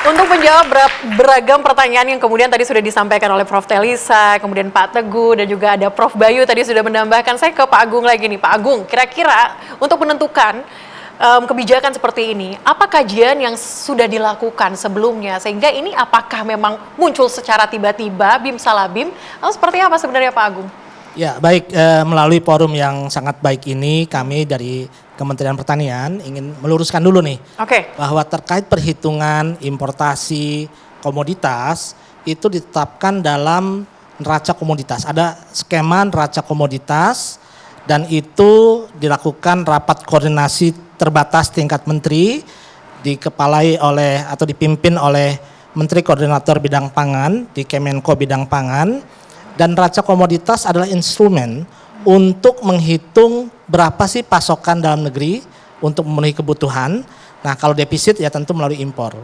Untuk menjawab beragam pertanyaan yang kemudian tadi sudah disampaikan oleh Prof. Telisa, kemudian Pak Teguh, dan juga ada Prof. Bayu tadi sudah menambahkan, saya ke Pak Agung lagi nih. Pak Agung, kira-kira untuk menentukan kebijakan seperti ini, apa kajian yang sudah dilakukan sebelumnya? Sehingga ini apakah memang muncul secara tiba-tiba, bim salah bim, atau seperti apa sebenarnya Pak Agung? Ya, baik, melalui forum yang sangat baik ini, kami dari Kementerian Pertanian ingin meluruskan dulu nih, bahwa terkait perhitungan importasi komoditas itu ditetapkan dalam neraca komoditas. Ada skema neraca komoditas dan itu dilakukan rapat koordinasi terbatas tingkat menteri, dikepalai oleh atau dipimpin oleh Menteri Koordinator Bidang Pangan di Kemenko Bidang Pangan, dan neraca komoditas adalah instrumen untuk menghitung berapa sih pasokan dalam negeri untuk memenuhi kebutuhan. Nah, kalau defisit ya tentu melalui impor.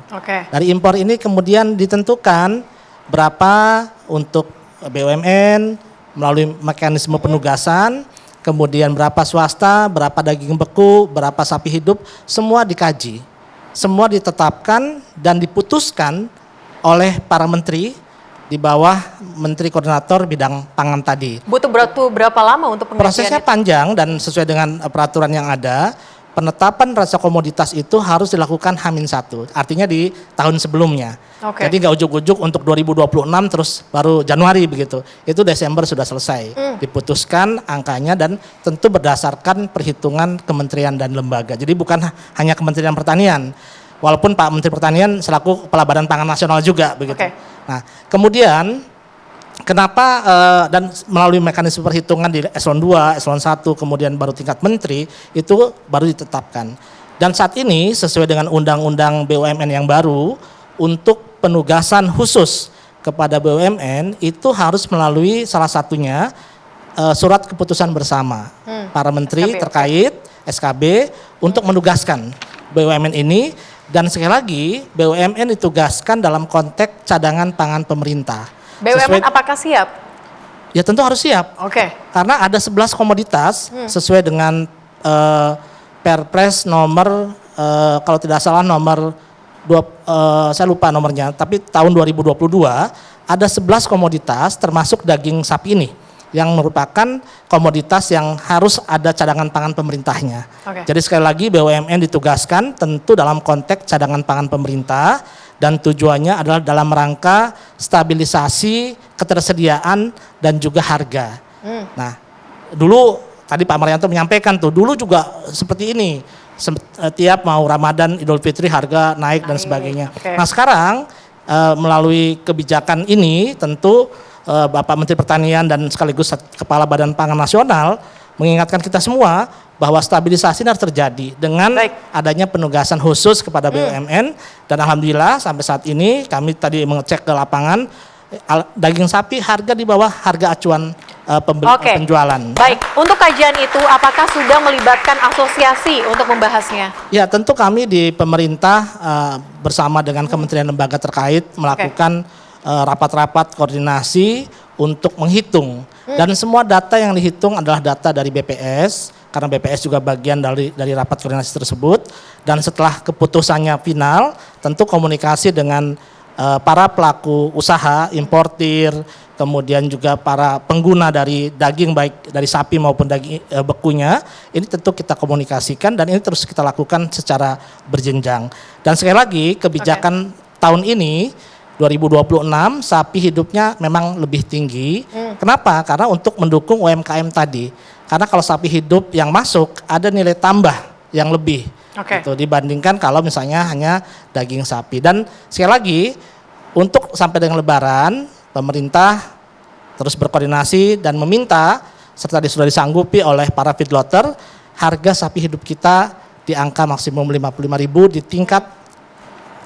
Dari impor ini kemudian ditentukan berapa untuk BUMN melalui mekanisme penugasan, kemudian berapa swasta, berapa daging beku, berapa sapi hidup, semua dikaji. Semua ditetapkan dan diputuskan oleh para menteri di bawah Menteri Koordinator Bidang Pangan tadi. Butuh berapa lama untuk pengajian? Prosesnya panjang dan sesuai dengan peraturan yang ada, penetapan neraca komoditas itu harus dilakukan H-1, artinya di tahun sebelumnya. Jadi nggak ujuk-ujuk untuk 2026 terus baru Januari begitu. Itu Desember sudah selesai. Diputuskan angkanya dan tentu berdasarkan perhitungan kementerian dan lembaga. Jadi bukan hanya Kementerian Pertanian. Walaupun Pak Menteri Pertanian selaku Kepala Badan Pangan Nasional juga begitu. Nah, kemudian kenapa dan melalui mekanisme perhitungan di eselon 2, eselon 1, kemudian baru tingkat menteri itu baru ditetapkan. Dan saat ini sesuai dengan undang-undang BUMN yang baru, untuk penugasan khusus kepada BUMN itu harus melalui salah satunya surat keputusan bersama para menteri terkait SKB untuk menugaskan BUMN ini. Dan sekali lagi BUMN ditugaskan dalam konteks cadangan pangan pemerintah. BUMN apakah siap? Ya tentu harus siap. Karena ada 11 komoditas sesuai dengan Perpres nomor kalau tidak salah nomor saya lupa nomornya, tapi tahun 2022 ada 11 komoditas termasuk daging sapi ini yang merupakan komoditas yang harus ada cadangan pangan pemerintahnya. Jadi sekali lagi BUMN ditugaskan tentu dalam konteks cadangan pangan pemerintah dan tujuannya adalah dalam rangka stabilisasi ketersediaan dan juga harga. Nah, dulu tadi Pak Maryanto menyampaikan tuh, dulu juga seperti ini. Tiap mau Ramadan, Idul Fitri harga naik dan sebagainya. Nah, sekarang melalui kebijakan ini tentu Bapak Menteri Pertanian dan sekaligus Kepala Badan Pangan Nasional mengingatkan kita semua bahwa stabilisasi harus terjadi dengan adanya penugasan khusus kepada BUMN. Dan alhamdulillah sampai saat ini kami tadi mengecek ke lapangan, daging sapi harga di bawah harga acuan penjualan. Baik, untuk kajian itu apakah sudah melibatkan asosiasi untuk membahasnya? Ya, tentu kami di pemerintah bersama dengan kementerian lembaga terkait melakukan rapat-rapat koordinasi untuk menghitung. Dan semua data yang dihitung adalah data dari BPS, karena BPS juga bagian dari rapat koordinasi tersebut. Dan setelah keputusannya final, tentu komunikasi dengan para pelaku usaha, importir, kemudian juga para pengguna dari daging baik dari sapi maupun daging bekunya, ini tentu kita komunikasikan dan ini terus kita lakukan secara berjenjang. Dan sekali lagi kebijakan tahun ini 2026 sapi hidupnya memang lebih tinggi. Kenapa? Karena untuk mendukung UMKM tadi. Karena kalau sapi hidup yang masuk ada nilai tambah yang lebih. Gitu, dibandingkan kalau misalnya hanya daging sapi. Dan sekali lagi untuk sampai dengan Lebaran pemerintah terus berkoordinasi dan meminta serta sudah disanggupi oleh para feedlotter harga sapi hidup kita di angka maksimum 55.000 di tingkat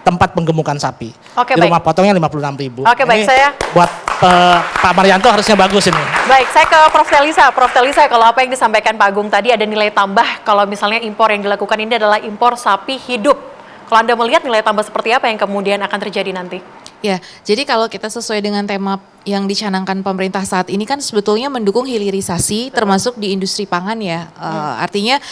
tempat penggemukan sapi. Di rumah potongnya 56.000. Baik, saya buat Pak Maryanto harusnya bagus ini. Baik, saya ke Prof. Telisa. Prof. Telisa, kalau apa yang disampaikan Pak Agung tadi ada nilai tambah kalau misalnya impor yang dilakukan ini adalah impor sapi hidup. Kalau Anda melihat nilai tambah seperti apa yang kemudian akan terjadi nanti? Ya, jadi kalau kita sesuai dengan tema yang dicanangkan pemerintah saat ini kan sebetulnya mendukung hilirisasi termasuk di industri pangan ya. Artinya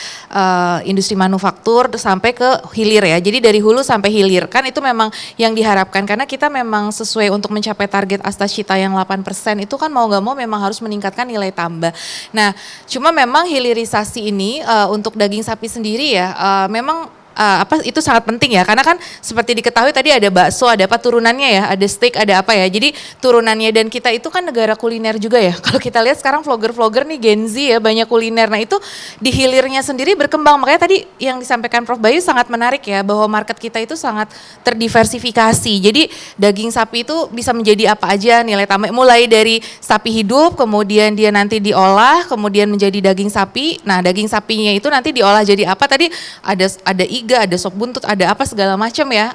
industri manufaktur sampai ke hilir ya. Jadi dari hulu sampai hilir kan itu memang yang diharapkan karena kita memang sesuai untuk mencapai target Astashita yang 8% itu kan mau nggak mau memang harus meningkatkan nilai tambah. Nah, cuma memang hilirisasi ini untuk daging sapi sendiri ya memang itu sangat penting ya karena kan seperti diketahui tadi ada bakso, ada apa turunannya ya, ada steak, ada apa ya. Jadi turunannya dan kita itu kan negara kuliner juga ya. Kalau kita lihat sekarang vlogger-vlogger nih Gen Z ya banyak kuliner. Nah itu di hilirnya sendiri berkembang. Makanya tadi yang disampaikan Prof Bayu sangat menarik ya bahwa market kita itu sangat terdiversifikasi. Jadi daging sapi itu bisa menjadi apa aja nilai tambah mulai dari sapi hidup kemudian dia nanti diolah kemudian menjadi daging sapi. Nah daging sapinya itu nanti diolah jadi apa tadi ada iga, ada sop buntut, ada apa segala macam ya,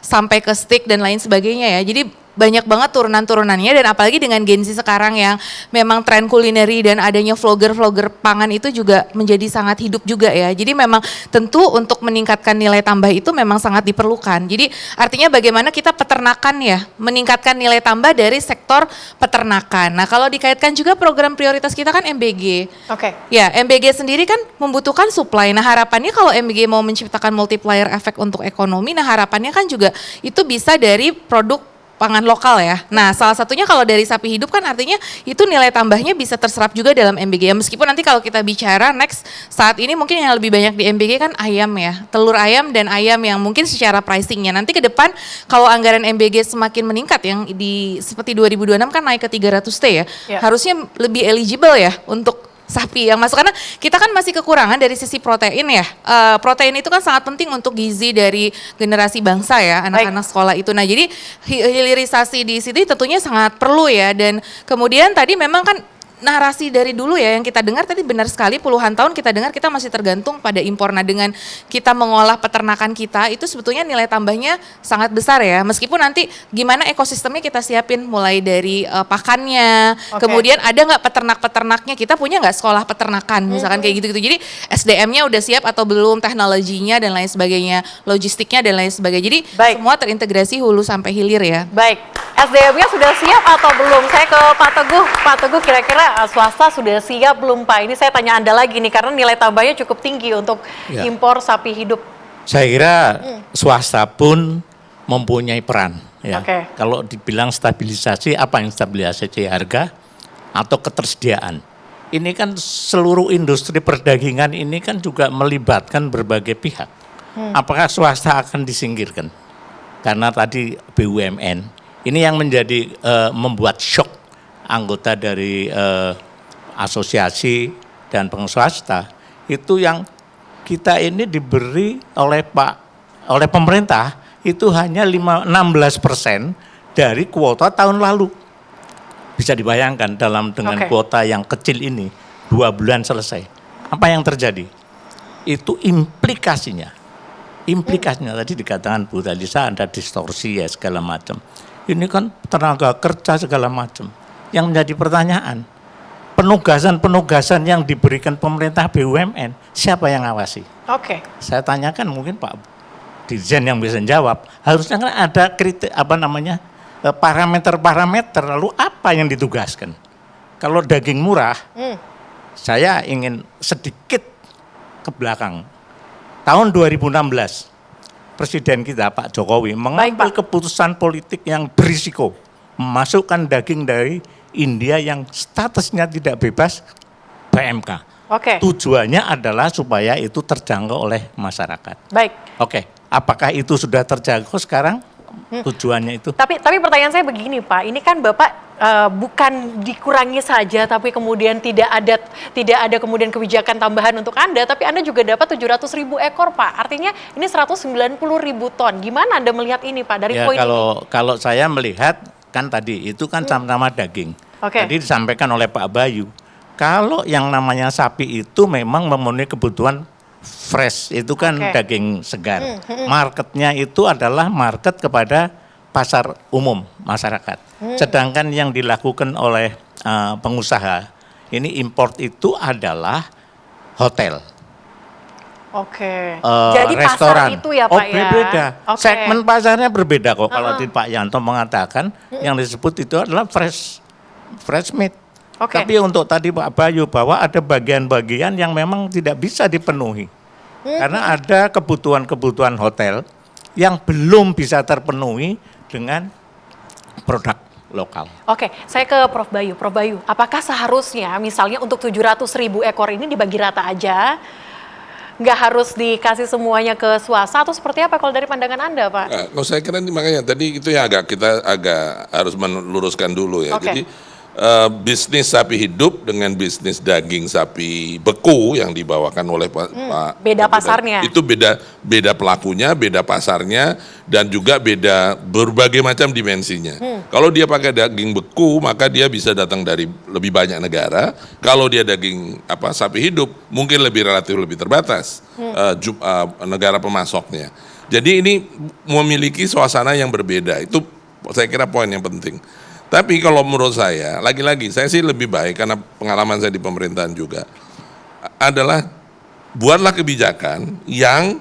sampai ke steak dan lain sebagainya ya. Jadi banyak banget turunan-turunannya dan apalagi dengan Gen Z sekarang yang memang tren kulineri dan adanya vlogger-vlogger pangan itu juga menjadi sangat hidup juga ya. Jadi memang tentu untuk meningkatkan nilai tambah itu memang sangat diperlukan. Jadi artinya bagaimana kita peternakan ya, meningkatkan nilai tambah dari sektor peternakan. Nah kalau dikaitkan juga program prioritas kita kan MBG. Oke. Ya MBG sendiri kan membutuhkan supply. Nah harapannya kalau MBG mau menciptakan multiplier efek untuk ekonomi, nah harapannya kan juga itu bisa dari produk pangan lokal ya. Nah salah satunya kalau dari sapi hidup kan artinya itu nilai tambahnya bisa terserap juga dalam MBG. Ya, meskipun nanti kalau kita bicara next saat ini mungkin yang lebih banyak di MBG kan ayam ya. Telur ayam dan ayam yang mungkin secara pricingnya. Nanti ke depan kalau anggaran MBG semakin meningkat yang seperti 2026 kan naik ke 300T ya. Harusnya lebih eligible ya untuk sapi yang masuk karena kita kan masih kekurangan dari sisi protein ya. Protein itu kan sangat penting untuk gizi dari generasi bangsa ya anak-anak sekolah itu. Nah jadi hilirisasi di sini tentunya sangat perlu ya dan kemudian tadi memang kan narasi dari dulu ya yang kita dengar tadi benar sekali puluhan tahun kita dengar kita masih tergantung pada impor. Nah dengan kita mengolah peternakan kita itu sebetulnya nilai tambahnya sangat besar ya. Meskipun nanti gimana ekosistemnya kita siapin mulai dari pakannya, kemudian ada nggak peternak-peternaknya, kita punya nggak sekolah peternakan misalkan kayak gitu-gitu. Jadi SDM-nya udah siap atau belum, teknologinya dan lain sebagainya, logistiknya dan lain sebagainya. Jadi semua terintegrasi hulu sampai hilir ya. Baik, SDM-nya sudah siap atau belum? Saya ke Pak Teguh. Pak Teguh kira-kira swasta sudah siap belum Pak? Ini saya tanya Anda lagi nih karena nilai tambahnya cukup tinggi untuk impor sapi hidup. Saya kira swasta pun mempunyai peran ya. Kalau dibilang stabilisasi, apa yang stabilisasi harga atau ketersediaan? Ini kan seluruh industri perdagangan ini kan juga melibatkan berbagai pihak. Apakah swasta akan disingkirkan? Karena tadi BUMN ini yang menjadi membuat shock anggota dari asosiasi dan pengusaha itu yang kita ini diberi oleh pemerintah itu hanya 16% dari kuota tahun lalu. Bisa dibayangkan dengan kuota yang kecil ini 2 bulan selesai. Apa yang terjadi? Itu implikasinya tadi dikatakan Bu Talisa ada distorsi ya segala macam. Ini kan tenaga kerja segala macam. Yang menjadi pertanyaan, penugasan yang diberikan pemerintah BUMN, siapa yang ngawasi? Saya tanyakan mungkin Pak Dirjen yang bisa jawab, harusnya kan ada parameter-parameter, lalu apa yang ditugaskan? Kalau daging murah, saya ingin sedikit ke belakang. Tahun 2016, Presiden kita Pak Jokowi mengambil keputusan politik yang berisiko, memasukkan daging dari India yang statusnya tidak bebas PMK. Tujuannya adalah supaya itu terjangkau oleh masyarakat. Apakah itu sudah terjangkau sekarang? Tujuannya itu. Tapi pertanyaan saya begini Pak, ini kan Bapak bukan dikurangi saja, tapi kemudian tidak ada kemudian kebijakan tambahan untuk Anda, tapi Anda juga dapat 700.000 ekor Pak. Artinya ini 190.000 ton. Gimana Anda melihat ini Pak dari poin ini? Kalau saya melihat kan tadi itu kan sama-sama daging. Tadi disampaikan oleh Pak Bayu, kalau yang namanya sapi itu memang memenuhi kebutuhan fresh, itu kan daging segar. Marketnya itu adalah market kepada pasar umum masyarakat. Sedangkan yang dilakukan oleh pengusaha ini import itu adalah hotel. Oke. Jadi restoran. pasar itu ya Pak ya? Berbeda. Oke. Segmen pasarnya berbeda kok. Kalau di Pak Yanto mengatakan yang disebut itu adalah fresh meat. Oke. Tapi untuk tadi Pak Bayu bahwa ada bagian-bagian yang memang tidak bisa dipenuhi. Karena ada kebutuhan-kebutuhan hotel yang belum bisa terpenuhi dengan produk lokal. Oke, saya ke Prof Bayu. Prof Bayu, apakah seharusnya misalnya untuk 700.000 ekor ini dibagi rata aja? Nggak harus dikasih semuanya ke swasta atau seperti apa kalau dari pandangan Anda, Pak? Nah, kalau saya kira makanya tadi itu yang kita agak harus meluruskan dulu ya. Oke. Jadi bisnis sapi hidup dengan bisnis daging sapi beku yang dibawakan oleh Pak beda pasarnya. itu beda pelakunya, beda pasarnya, dan juga beda berbagai macam dimensinya. Kalau dia pakai daging beku maka dia bisa datang dari lebih banyak negara. Kalau dia daging sapi hidup mungkin relatif lebih terbatas negara pemasoknya. Jadi ini memiliki suasana yang berbeda. Itu saya kira poin yang penting. Tapi kalau menurut saya, lagi-lagi saya sih lebih baik karena pengalaman saya di pemerintahan juga, adalah buatlah kebijakan yang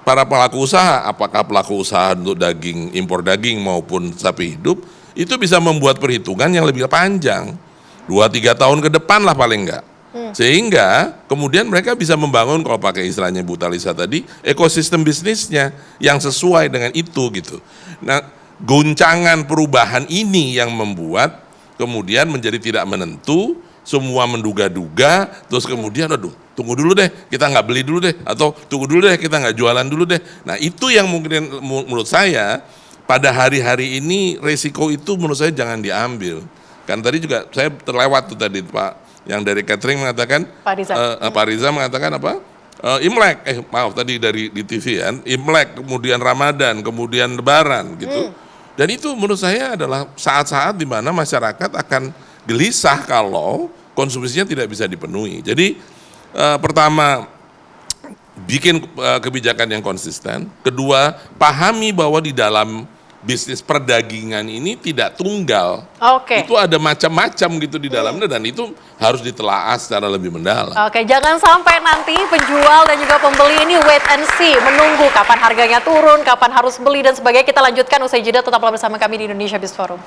para pelaku usaha, apakah pelaku usaha untuk daging, impor daging maupun sapi hidup, itu bisa membuat perhitungan yang lebih panjang, 2-3 tahun ke depan lah paling enggak. Sehingga kemudian mereka bisa membangun, kalau pakai istilahnya Bu Talisa tadi, ekosistem bisnisnya yang sesuai dengan itu gitu. Nah, goncangan perubahan ini yang membuat kemudian menjadi tidak menentu, semua menduga-duga, terus kemudian aduh tunggu dulu deh, kita nggak beli dulu deh, atau tunggu dulu deh, kita nggak jualan dulu deh. Nah itu yang mungkin menurut saya pada hari-hari ini resiko itu menurut saya jangan diambil. Kan tadi juga saya terlewat tuh tadi Pak yang dari catering mengatakan, Pak Riza mengatakan apa? Imlek, maaf tadi di TV kan, Imlek, kemudian Ramadan, kemudian Lebaran gitu. Dan itu menurut saya adalah saat-saat di mana masyarakat akan gelisah kalau konsumsinya tidak bisa dipenuhi. Jadi pertama, bikin kebijakan yang konsisten. Kedua, pahami bahwa di dalam bisnis perdagingan ini tidak tunggal. Oke. Itu ada macam-macam gitu di dalamnya dan itu harus ditelaah secara lebih mendalam. Oke, jangan sampai nanti penjual dan juga pembeli ini wait and see, menunggu kapan harganya turun, kapan harus beli dan sebagainya. Kita lanjutkan usai jeda, tetaplah bersama kami di Indonesia Biz Forum.